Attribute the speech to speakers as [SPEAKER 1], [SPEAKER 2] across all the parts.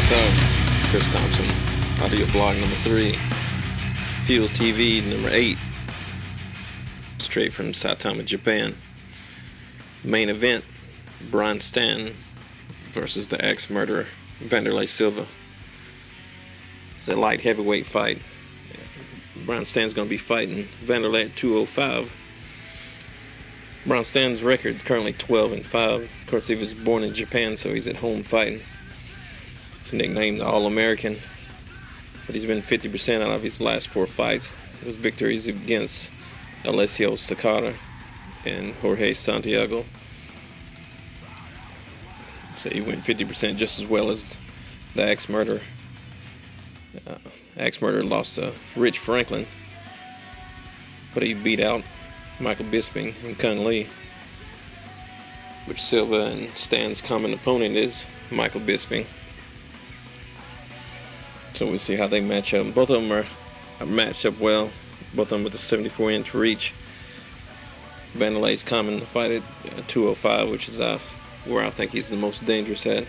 [SPEAKER 1] What's up? Chris Thompson, audio blog number 3, FuelTV number 8, straight from Saitama, Japan. Main event, Stann versus the ex-murderer Wanderlei Silva. It's a light heavyweight fight. Stann's going to be fighting Wanderlei at 205. Stann's record is currently 12-5. Of course, he was born in Japan, so he's at home fighting. He's nicknamed the All-American, but he's been 50% out of his last 4 fights. With victories against Alessio Sakata and Jorge Santiago. So he went 50% just as well as the ex-murderer. Ex-murderer lost to Rich Franklin, but he beat out Michael Bisping and Kung Lee, which Silva and Stann's common opponent is Michael Bisping. So we'll see how they match up. Both of them are matched up well. Both of them with a 74-inch reach. Wanderlei's common to fight at 205, which is where I think he's the most dangerous at.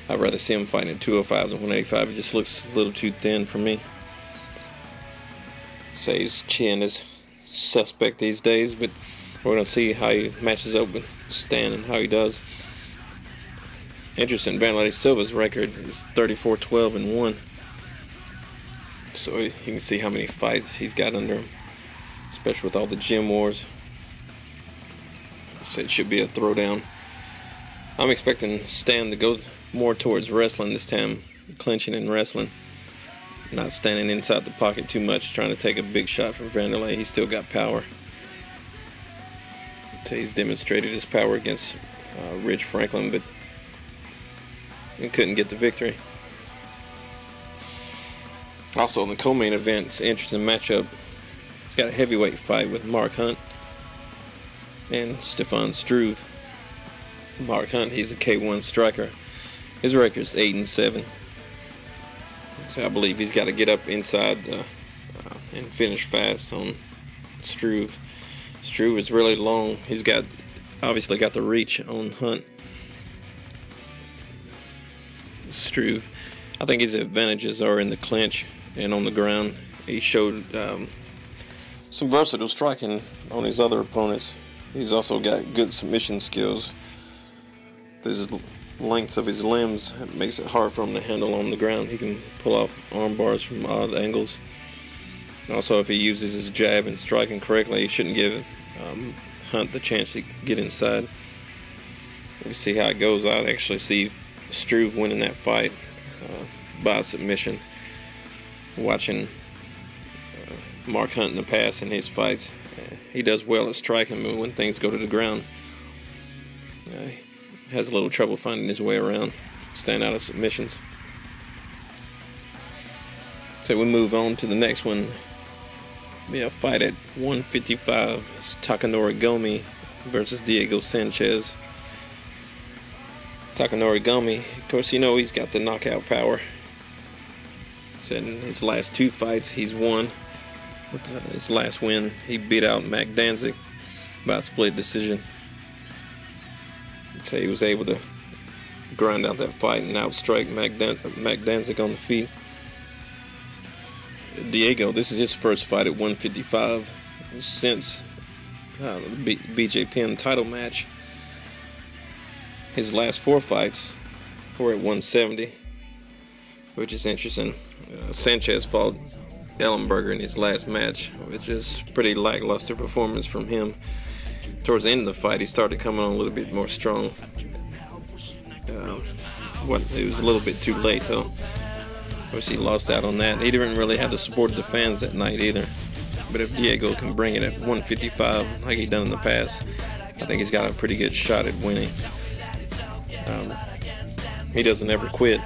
[SPEAKER 1] I'd rather see him fighting at 205 than 185. It just looks a little too thin for me. Say his chin is suspect these days, but we're going to see how he matches up with Stann and how he does. Interesting, Wanderlei Silva's record is 34-12-1. So you can see how many fights he's got under him, especially with all the gym wars. So it should be a throwdown. I'm expecting Stann to go more towards wrestling this time, clinching and wrestling, not standing inside the pocket too much, trying to take a big shot from Wanderlei. He's still got power. So he's demonstrated his power against Rich Franklin, but he couldn't get the victory. Also in the co-main event, it's an interesting matchup. He's got a heavyweight fight with Mark Hunt and Stefan Struve. Mark Hunt, he's a K1 striker. His record is 8-7. So I believe he's got to get up inside and finish fast on Struve. Struve is really long. He's obviously got the reach on Hunt. Struve, I think his advantages are in the clinch and on the ground. He showed some versatile striking on his other opponents. He's also got good submission skills. There's lengths of his limbs that makes it hard for him to handle on the ground. He can pull off arm bars from odd angles. And also, if he uses his jab and striking correctly, he shouldn't give Hunt the chance to get inside. We'll see how it goes. I'd actually see Struve winning that fight by submission. Watching Mark Hunt in the past in his fights, he does well at striking, but when things go to the ground, he has a little trouble finding his way around, staying out of submissions. So we move on to the next one. Be a fight at 155. It's Takanori Gomi versus Diego Sanchez. Takanori Gomi, of course, you know he's got the knockout power. Said in his last 2 fights, he's won. With his last win, he beat out Mac Danzig by split decision. So he was able to grind out that fight and outstrike Mac Danzig on the feet. Diego, this is his first fight at 155 since the BJ Penn title match. His last 4 fights were at 170, which is interesting. Sanchez fought Ellenberger in his last match, which is pretty lackluster performance from him. Towards the end of the fight, he started coming on a little bit more strong. It was a little bit too late, though. Of course, he lost out on that. He didn't really have the support of the fans that night either. But if Diego can bring it at 155 like he's done in the past, I think he's got a pretty good shot at winning. He doesn't ever quit.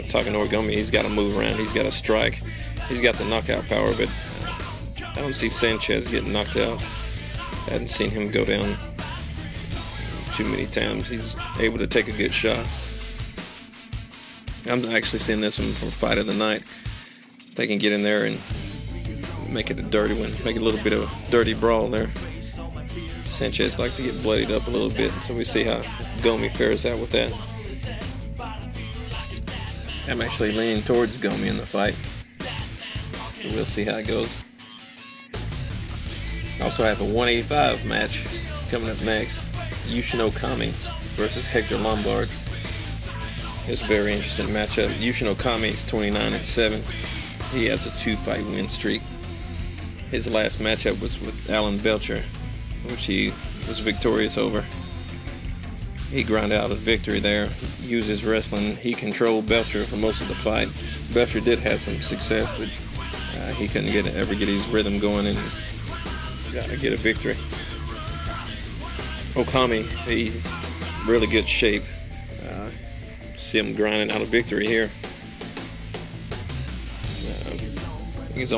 [SPEAKER 1] Takanori Gomi, he's got to move around. He's got to strike. He's got the knockout power, but I don't see Sanchez getting knocked out. I hadn't seen him go down too many times. He's able to take a good shot. I'm actually seeing this one for fight of the night. They can get in there and make it a dirty one, make it a little bit of a dirty brawl there. Sanchez likes to get bloodied up a little bit, so we see how Gomi fares out with that. I'm actually leaning towards Gomi in the fight. We'll see how it goes. Also have a 185 match coming up next. Yushin Okami versus Hector Lombard. It's a very interesting matchup. Yushin Okami is 29-7. He has a 2-fight win streak. His last matchup was with Alan Belcher, which he was victorious over. He ground out a victory there. Used his wrestling. He controlled Belcher for most of the fight. Belcher did have some success, but he couldn't ever get his rhythm going and get a victory. Okami, he's really good shape. See him grinding out a victory here. His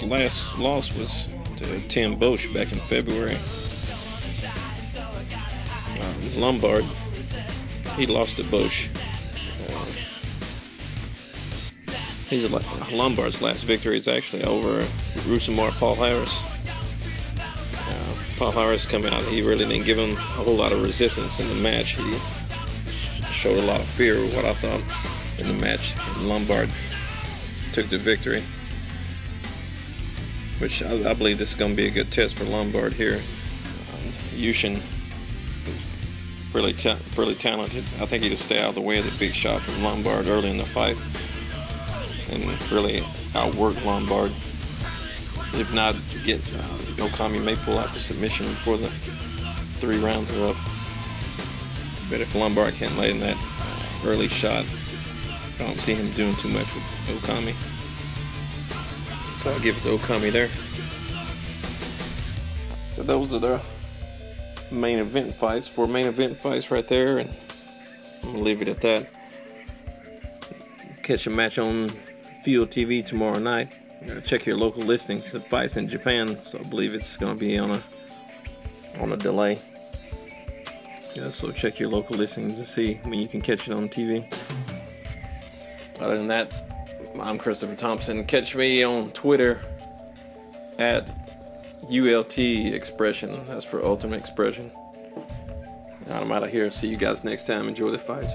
[SPEAKER 1] last loss was to Tim Bosch back in February. Lombard, he lost to Bosch. Lombard's last victory is actually over Rousimar Paul Harris. Paul Harris coming out, he really didn't give him a whole lot of resistance in the match. He showed a lot of fear, what I thought, in the match. And Lombard took the victory, which I believe this is going to be a good test for Lombard here. Yushin is really talented. I think he'll stay out of the way of the big shot from Lombard early in the fight and really outwork Lombard. If not, Okami may pull out the submission before the 3 rounds are up. But if Lombard can't lay in that early shot, I don't see him doing too much with Okami. So I'll give it to Okami there. So those are the main event fights. 4 main event fights right there, and I'm gonna leave it at that. Catch a match on Fuel TV tomorrow night. Check your local listings of fights in Japan. So I believe it's gonna be on a delay. So check your local listings to see when you can catch it on TV. Other than that, I'm Christopher Thompson. Catch me on Twitter at ULT Expression. That's for Ultimate Expression. I'm out of here. See you guys next time. Enjoy the fights.